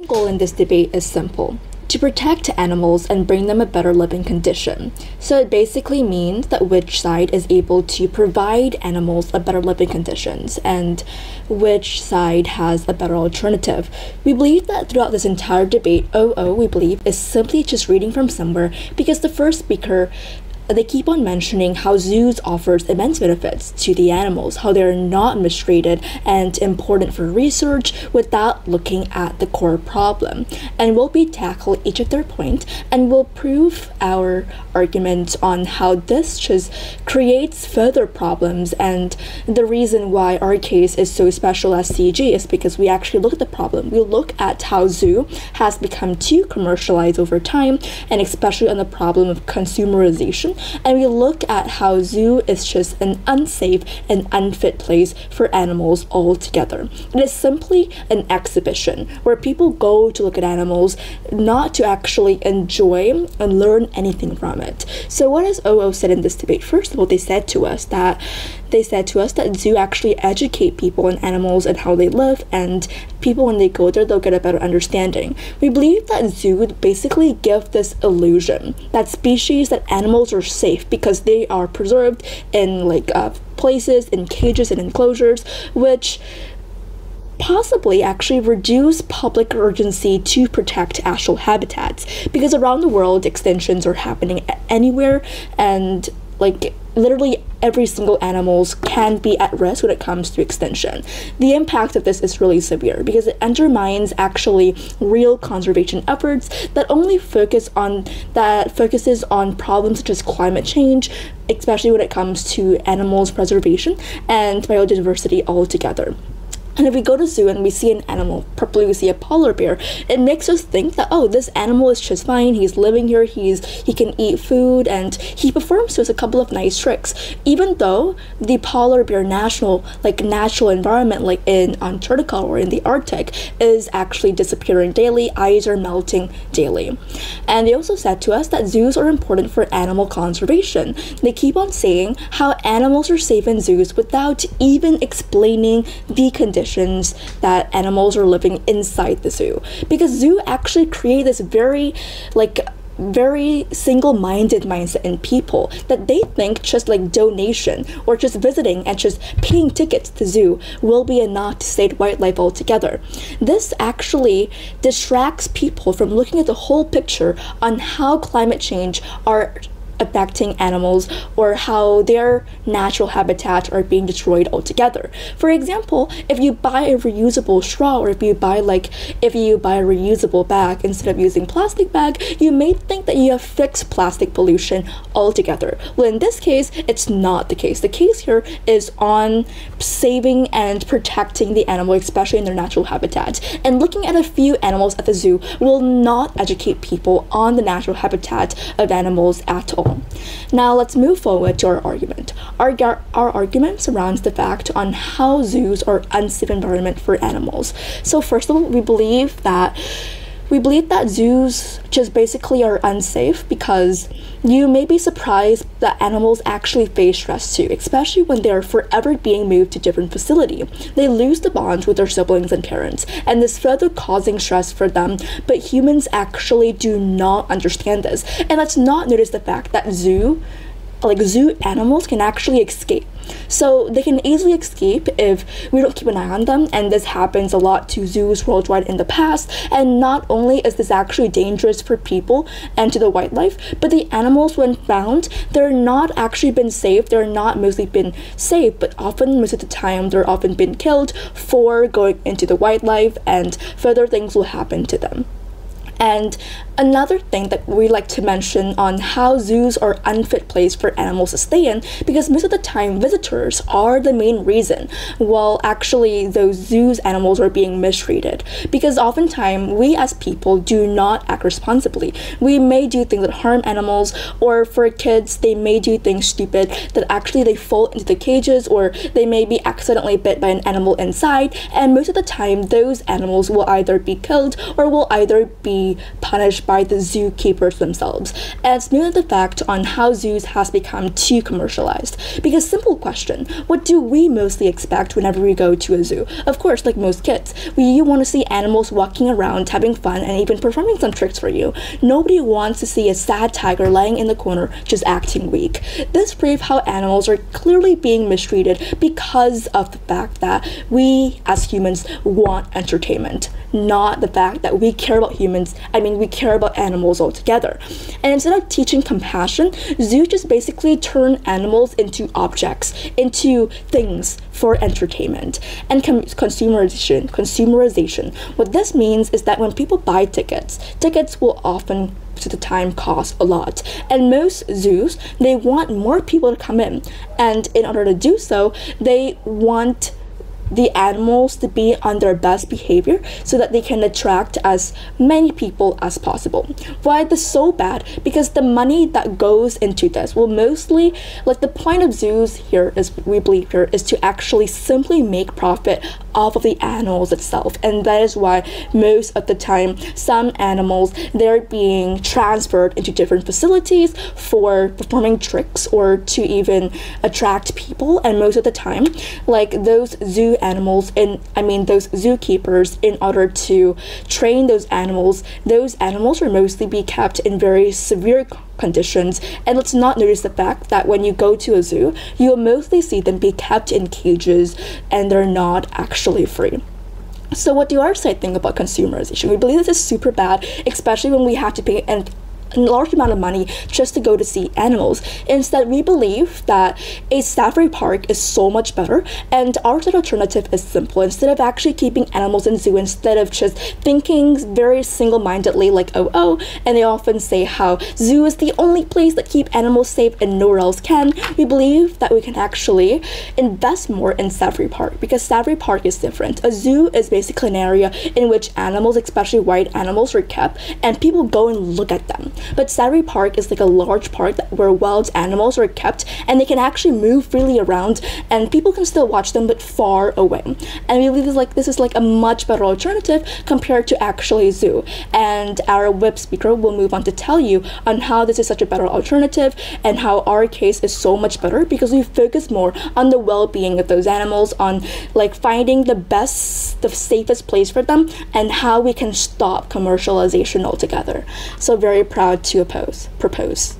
Goal in this debate is simple: to protect animals and bring them a better living condition. So it basically means that which side is able to provide animals a better living conditions and which side has a better alternative. We believe that throughout this entire debate, we believe, is simply just reading from somewhere, because the first speaker, they keep on mentioning how zoos offers immense benefits to the animals, how they're not mistreated and important for research, without looking at the core problem. And we'll be tackling each of their points, and we'll prove our argument on how this just creates further problems. And the reason why our case is so special as CG is because we actually look at the problem. We look at how zoo has become too commercialized over time, and especially on the problem of consumerization. And we look at how zoo is just an unsafe and unfit place for animals altogether. It is simply an exhibition where people go to look at animals, not to actually enjoy and learn anything from it. So what has OO said in this debate? First of all, they said to us that zoo actually educate people on animals and how they live, and people, when they go there, they'll get a better understanding. We believe that zoo would basically give this illusion that animals are safe because they are preserved in places, in cages and enclosures, which possibly actually reduce public urgency to protect actual habitats, because around the world extinctions are happening anywhere, and literally every single animals can be at risk when it comes to extinction. The impact of this is really severe because it undermines actually real conservation efforts that only focuses on problems such as climate change, especially when it comes to animals preservation and biodiversity altogether. And if we go to zoo and we see an animal, probably we see a polar bear, it makes us think that, oh, this animal is just fine, he's living here, he can eat food, and he performs to us a couple of nice tricks. Even though the polar bear natural environment, like in Antarctica or in the Arctic, is actually disappearing daily, ice are melting daily. And they also said to us that zoos are important for animal conservation. They keep on saying how animals are safe in zoos without even explaining the conditions that animals are living inside the zoo, because zoo actually create this very single-minded mindset in people that they think just donation or just visiting and just paying tickets to zoo will be enough to save wildlife altogether. This actually distracts people from looking at the whole picture on how climate change are affecting animals, or how their natural habitats are being destroyed altogether. For example, if you buy a reusable straw, or if you buy a reusable bag instead of using plastic bag, you may think that you have fixed plastic pollution altogether. Well, in this case, it's not the case. The case here is on saving and protecting the animal, especially in their natural habitat. And looking at a few animals at the zoo will not educate people on the natural habitat of animals at all. Now let's move forward to our argument. Our argument surrounds the fact on how zoos are unsafe environment for animals. So first of all, we believe that zoos just basically are unsafe because you may be surprised that animals actually face stress too, especially when they are forever being moved to different facility. They lose the bond with their siblings and parents, and this further causing stress for them, but humans actually do not understand this. And let's not notice the fact that zoo animals can actually escape. So they can easily escape if we don't keep an eye on them, and this happens a lot to zoos worldwide in the past. And not only is this actually dangerous for people and to the wildlife, but the animals, when found, they're not actually been saved. They're not mostly been saved, but often, most of the time, they're often been killed for going into the wildlife, and further things will happen to them. And another thing that we like to mention on how zoos are unfit place for animals to stay in, because most of the time visitors are the main reason, while actually those zoos animals are being mistreated, because oftentimes we as people do not act responsibly. We may do things that harm animals, or for kids they may do things stupid that actually they fall into the cages, or they may be accidentally bit by an animal inside, and most of the time those animals will either be killed or will either be be punished by the zookeepers themselves. And it's merely the fact on how zoos has become too commercialized. Because simple question, what do we mostly expect whenever we go to a zoo? Of course, like most kids, we want to see animals walking around, having fun, and even performing some tricks for you. Nobody wants to see a sad tiger lying in the corner just acting weak. This proves how animals are clearly being mistreated because of the fact that we as humans want entertainment, not the fact that we care about we care about animals altogether. And instead of teaching compassion, zoos just basically turn animals into objects, into things for entertainment. And consumerization. What this means is that when people buy tickets will often to the time cost a lot, and most zoos, they want more people to come in, and in order to do so, they want the animals to be on their best behavior so that they can attract as many people as possible. Why this so bad? Because the money that goes into this will mostly, like, the point of zoos here is, we believe here, is to actually simply make profit off of the animals itself. And that is why most of the time some animals, they're being transferred into different facilities for performing tricks or to even attract people. And most of the time, like, those zoo animals those zookeepers, in order to train those animals will mostly be kept in very severe conditions. And let's not notice the fact that when you go to a zoo, you'll mostly see them be kept in cages and they're not actually free. So what do our side think about consumerization? We believe this is super bad, especially when we have to pay a large amount of money just to go to see animals. Instead, we believe that a safari park is so much better, and our alternative is simple. Instead of actually keeping animals in zoo, instead of just thinking very single-mindedly like, oh, and they often say how zoo is the only place that keep animals safe and nowhere else can, we believe that we can actually invest more in safari park, because safari park is different. A zoo is basically an area in which animals, especially wild animals, are kept and people go and look at them. But safari park is like a large park where wild animals are kept and they can actually move freely around and people can still watch them but far away. And we believe this is like a much better alternative compared to actually a zoo. And our web speaker will move on to tell you on how this is such a better alternative and how our case is so much better because we focus more on the well-being of those animals, on like finding the safest place for them, and how we can stop commercialization altogether. So very proud to propose.